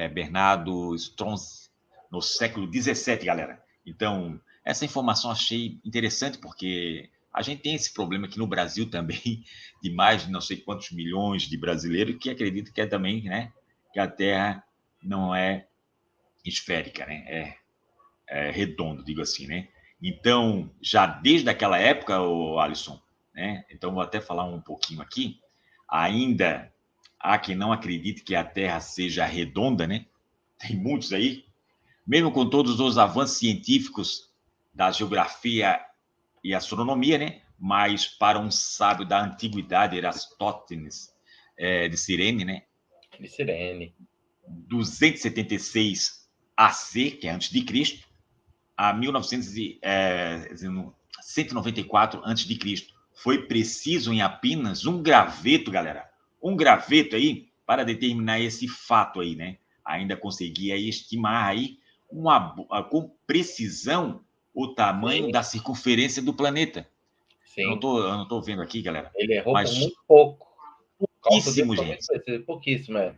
Bernardo Strauss, no século XVII, galera. Então, essa informação achei interessante, porque a gente tem esse problema aqui no Brasil também, de mais de não sei quantos milhões de brasileiros que acreditam que é também, né, que a Terra não é esférica, né, é redondo, digo assim, né. Então, já desde aquela época, o Alisson, né, então vou até falar um pouquinho aqui, ainda há quem não acredite que a Terra seja redonda, né, tem muitos aí, mesmo com todos os avanços científicos da geografia e astronomia, né? Mas para um sábio da antiguidade, Eratóstenes, de Cirene, né? De Cirene. 276 AC, que é antes de Cristo, a 194 antes de Cristo. Foi preciso em apenas um graveto, galera, um graveto aí para determinar esse fato aí, né? Ainda conseguia estimar aí com precisão o tamanho Sim. da circunferência do planeta. Sim. Eu não tô vendo aqui, galera, Ele errou por mas muito pouco. O cálculo dele pouquíssimo, foi muito gente. preciso, pouquíssimo, é.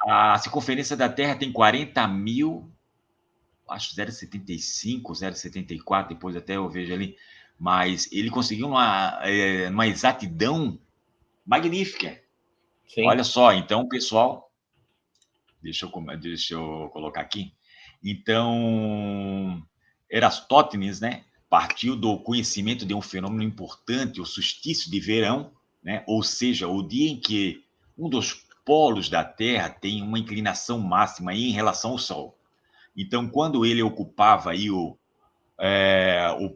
A circunferência da Terra tem 40 mil, acho 0,75, 0,74, depois até eu vejo ali, mas ele conseguiu uma exatidão magnífica. Sim. Olha só, então, pessoal, deixa eu colocar aqui. Então, Eratóstenes, né, partiu do conhecimento de um fenômeno importante, o solstício de verão, né, ou seja, o dia em que um dos polos da Terra tem uma inclinação máxima em relação ao Sol. Então, quando ele ocupava aí o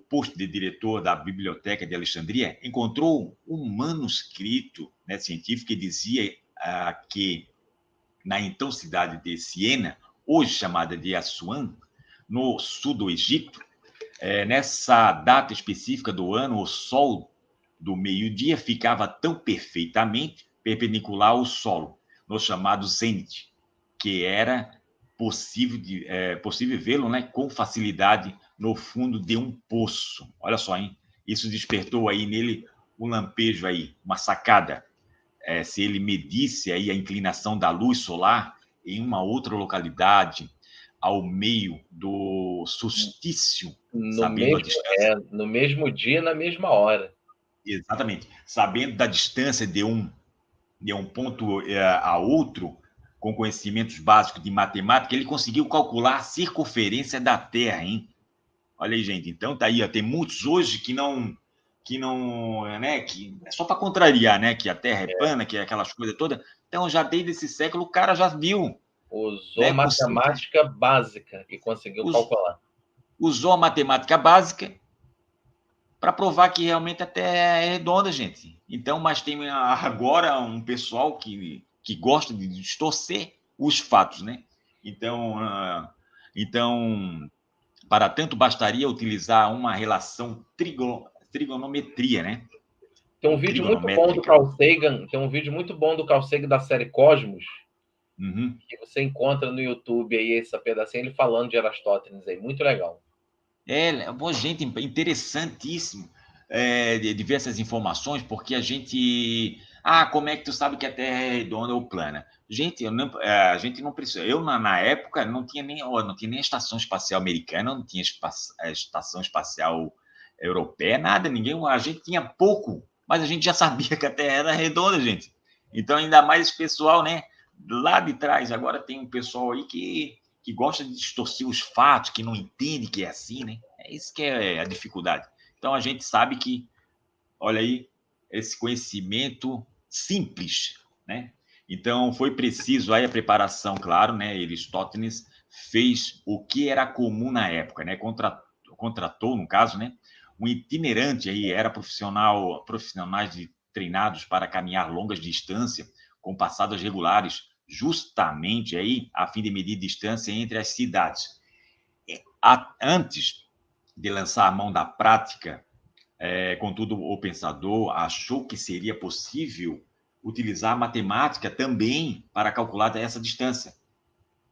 posto de diretor da Biblioteca de Alexandria, encontrou um manuscrito, né, científico que dizia que na então cidade de Siena, hoje chamada de Assuã, no sul do Egito, nessa data específica do ano, o sol do meio-dia ficava tão perfeitamente perpendicular ao solo, no chamado zênite, que era possível vê-lo, né, com facilidade no fundo de um poço. Olha só, hein? Isso despertou aí nele um lampejo aí, uma sacada. Se ele medisse aí a inclinação da luz solar em uma outra localidade, ao meio do solstício, No sabendo a mesmo, distância. no mesmo dia, na mesma hora. Exatamente. Sabendo da distância de um ponto a outro, com conhecimentos básicos de matemática, ele conseguiu calcular a circunferência da Terra, hein? Olha aí, gente. Então tá aí, ó, tem muitos hoje que não, né, que é só para contrariar, né, que a Terra é plana, que é aquelas coisas todas. Então já desde esse século o cara já viu, Usou né, com simples, matemática básica e conseguiu calcular. usou a matemática básica para provar que realmente a Terra é redonda, gente. Então, mas tem agora um pessoal que gosta de distorcer os fatos, né? Então, então para tanto bastaria utilizar uma relação trigonometria, né? Tem um Ou vídeo muito bom do trigonométrica. Carl Sagan, tem um vídeo muito bom do Carl Sagan da série Cosmos, Uhum. que você encontra no YouTube aí, essa pedacinho, ele falando de Eratóstenes aí, muito legal. Bom, gente, interessantíssimo de ver essas informações, porque a gente. Ah, como é que tu sabe que a Terra é redonda ou plana? Gente, a gente não precisa. Eu, na época, não tinha nem a Estação Espacial Americana, não tinha a Estação Espacial Europeia, nada, ninguém. A gente tinha pouco, mas a gente já sabia que a Terra era redonda, gente. Então, ainda mais esse pessoal, né? Lá de trás, agora tem um pessoal aí que gosta de distorcer os fatos, que não entende que é assim, né? É isso que é a dificuldade. Então a gente sabe que, olha aí, esse conhecimento simples, né? Então foi preciso aí a preparação, claro, né? Aristóteles fez o que era comum na época, né? Contratou, no caso, né? Um itinerante aí, era profissionais treinados para caminhar longas distâncias com passadas regulares, justamente aí a fim de medir distância entre as cidades. Antes de lançar a mão da prática, contudo, o pensador achou que seria possível utilizar a matemática também para calcular essa distância.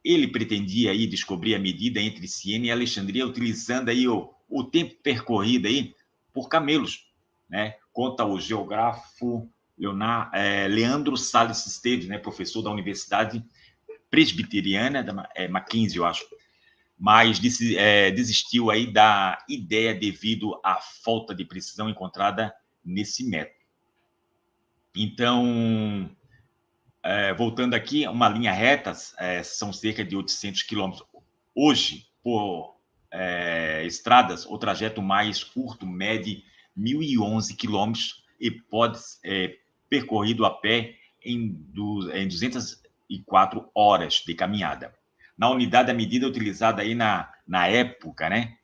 Ele pretendia aí descobrir a medida entre Siena e Alexandria utilizando aí o tempo percorrido aí por camelos, né? Conta o geógrafo Leandro Salles Esteves, né, professor da Universidade presbiteriana, Mackenzie, eu acho, mas desistiu aí da ideia devido à falta de precisão encontrada nesse método. Então, voltando aqui, uma linha reta são cerca de 800 quilômetros. Hoje, por estradas, o trajeto mais curto mede 1.011 quilômetros e pode ser percorrido a pé em 204 horas de caminhada. Na unidade, a medida utilizada aí na época, né,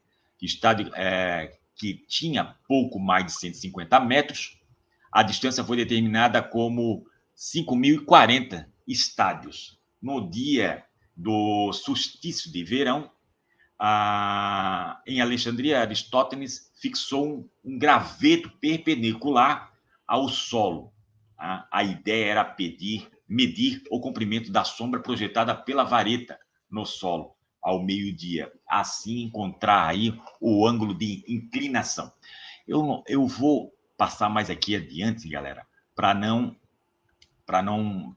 que tinha pouco mais de 150 metros, a distância foi determinada como 5.040 estádios. No dia do solstício de verão, em Alexandria, Aristóteles fixou um graveto perpendicular ao solo. A ideia era medir o comprimento da sombra projetada pela vareta no solo ao meio-dia, assim encontrar aí o ângulo de inclinação. Eu vou passar mais aqui adiante, galera, para não,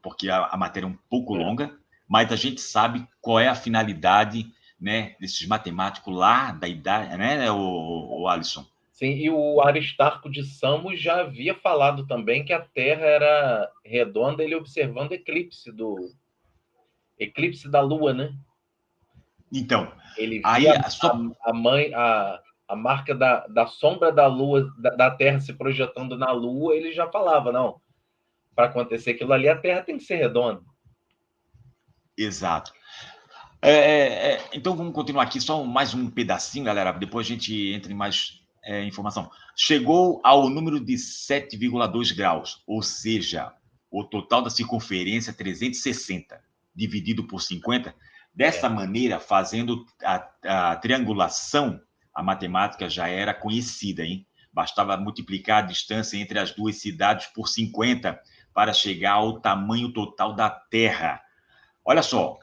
porque a matéria é um pouco longa, mas a gente sabe qual é a finalidade, né, desses matemáticos lá da idade, né, o Alisson? Sim, e o Aristarco de Samos já havia falado também que a Terra era redonda, ele observando eclipse da Lua, né? Então, ele aí via a marca da sombra da Lua, da Terra se projetando na Lua, ele já falava, não, para acontecer aquilo ali, a Terra tem que ser redonda. Exato. Então, vamos continuar aqui, só mais um pedacinho, galera, depois a gente entra em mais informação. Chegou ao número de 7,2 graus, ou seja, o total da circunferência 360, dividido por 50. Dessa maneira, fazendo a triangulação, a matemática já era conhecida, hein? Bastava multiplicar a distância entre as duas cidades por 50 para chegar ao tamanho total da Terra. Olha só,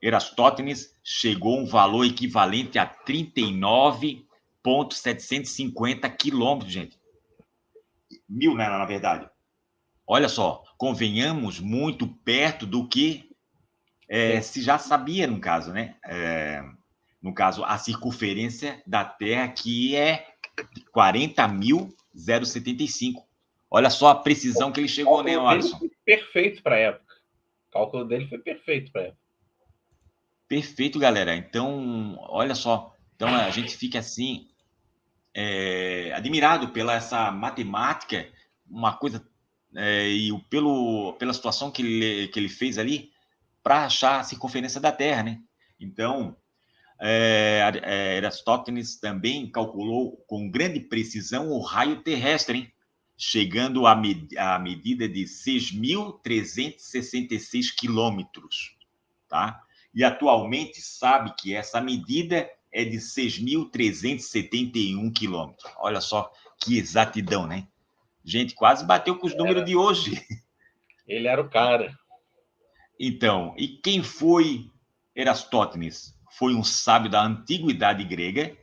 Eratóstenes chegou a um valor equivalente a 39.750 quilômetros, gente. 1.000, né, na verdade. Olha só, convenhamos muito perto do que se já sabia, no caso, né? No caso, a circunferência da Terra, que é 40.075. Olha só a precisão que ele chegou, né, Alisson? Perfeito para a época. O cálculo dele foi perfeito para a época. Perfeito, galera. Então, olha só. Então, a gente fica assim, admirado pela essa matemática, uma coisa, e pela situação que ele fez ali para achar a circunferência da Terra, né? Então, Eratóstenes também calculou com grande precisão o raio terrestre, hein? Chegando à medida de 6.366 quilômetros, tá? E atualmente sabe que essa medida é de 6.371 quilômetros. Olha só que exatidão, né? Gente, quase bateu com os números de hoje. Ele era o cara. Então, e quem foi Eratóstenes? Foi um sábio da antiguidade grega,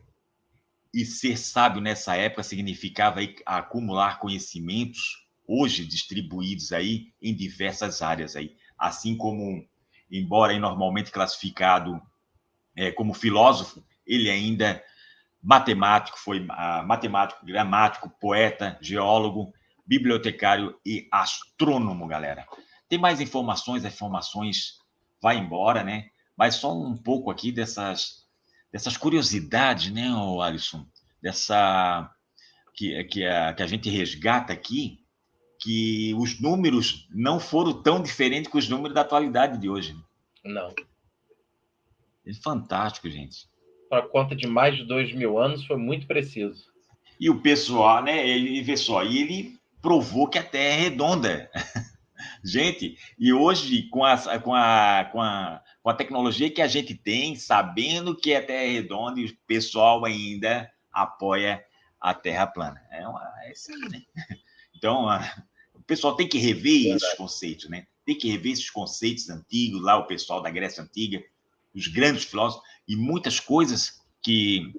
e ser sábio nessa época significava acumular conhecimentos hoje distribuídos aí em diversas áreas aí, assim como, embora normalmente classificado como filósofo, ele ainda matemático, foi matemático, gramático, poeta, geólogo, bibliotecário e astrônomo, galera. Tem mais informações, as informações vai embora, né? Mas só um pouco aqui dessas curiosidades, né, Alisson? Que a gente resgata aqui, que os números não foram tão diferentes que os números da atualidade de hoje. Não. É fantástico, gente. Para conta de mais de 2.000 anos, foi muito preciso. E o pessoal, né, ele vê só, e ele provou que a Terra é redonda. Gente, e hoje, com a tecnologia que a gente tem, sabendo que a Terra é redonda, e o pessoal ainda apoia a Terra plana. É isso aí, né? Então, o pessoal tem que rever esses conceitos, né? Tem que rever esses conceitos antigos, lá o pessoal da Grécia Antiga, os grandes filósofos, e muitas coisas que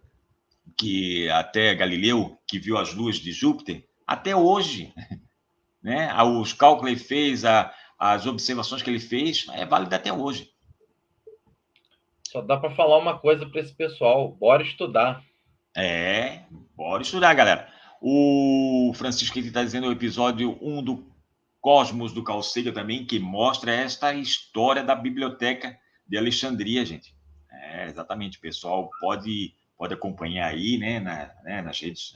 até Galileu, que viu as luas de Júpiter, até hoje, né? Os cálculos ele fez, as observações que ele fez é válida até hoje. Só dá para falar uma coisa para esse pessoal: bora estudar. Bora estudar, galera. O Francisco está dizendo o episódio 1 do Cosmos do Carl Sagan também, que mostra esta história da biblioteca de Alexandria, gente. Exatamente, o pessoal pode acompanhar aí, né, nas redes.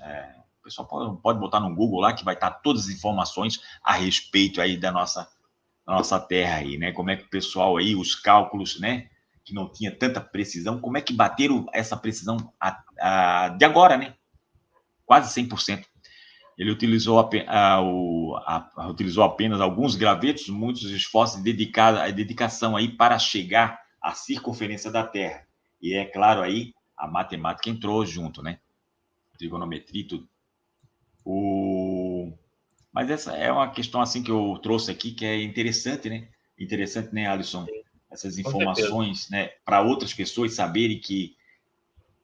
O pessoal pode botar no Google lá que vai estar todas as informações a respeito aí da nossa Terra aí, né? Como é que o pessoal aí, os cálculos, né, que não tinha tanta precisão, como é que bateram essa precisão de agora, né? Quase 100%. Ele utilizou apenas alguns gravetos, muitos esforços dedicados à dedicação aí para chegar à circunferência da Terra. E é claro aí, a matemática entrou junto, né? Trigonometria e tudo. Mas essa é uma questão assim que eu trouxe aqui que é interessante, né? Interessante, né, Alisson? Essas informações, né, para outras pessoas saberem que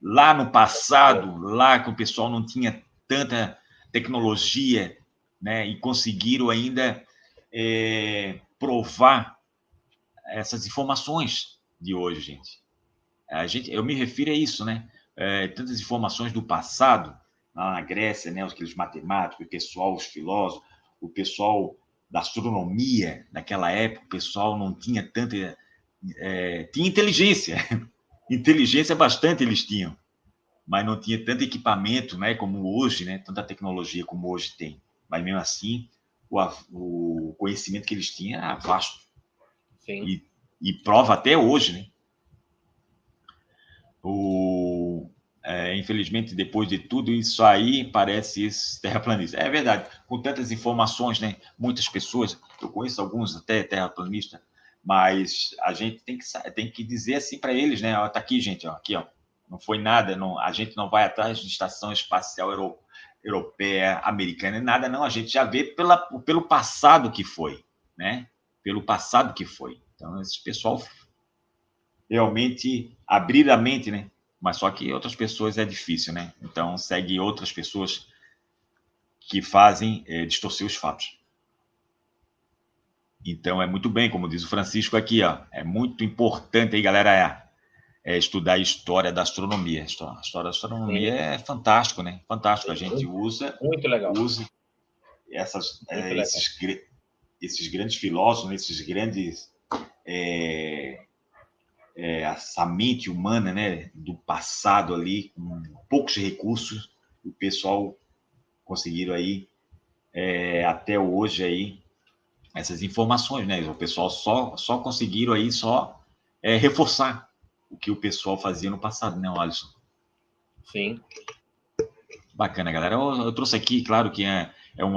lá no passado, lá que o pessoal não tinha tanta tecnologia, né, e conseguiram ainda provar essas informações de hoje, gente. Eu me refiro a isso, né? Tantas informações do passado, lá na Grécia, né, aqueles matemáticos, o pessoal, os filósofos, o pessoal da astronomia naquela época, o pessoal não tinha tanta... tinha inteligência. Inteligência bastante eles tinham, mas não tinha tanto equipamento, né, como hoje, né, tanta tecnologia como hoje tem. Mas mesmo assim, o conhecimento que eles tinham era vasto. Sim. E prova até hoje, né? Infelizmente, depois de tudo isso aí, parece terraplanista. É verdade, com tantas informações, né? Muitas pessoas, eu conheço alguns até terraplanistas, mas a gente tem que dizer assim para eles, né? Ó, tá aqui, gente, ó, aqui, ó. Não foi nada, não, a gente não vai atrás de estação espacial europeia, americana, nada, não. A gente já vê pelo passado que foi, né? Pelo passado que foi. Então, esse pessoal realmente abrir a mente, né? Mas só que outras pessoas é difícil, né? Então, segue outras pessoas que fazem distorcer os fatos. Então, é muito bem, como diz o Francisco aqui, ó, é muito importante aí, galera, estudar a história da astronomia. A história da astronomia é fantástico, né? Fantástico. A gente muito legal. usa esses grandes filósofos, esses grandes essa mente humana, né, do passado ali, com poucos recursos, o pessoal conseguiram aí até hoje aí essas informações, né? O pessoal só conseguiram aí reforçar o que o pessoal fazia no passado, né, Alisson? Sim. Bacana, galera. Eu trouxe aqui, claro que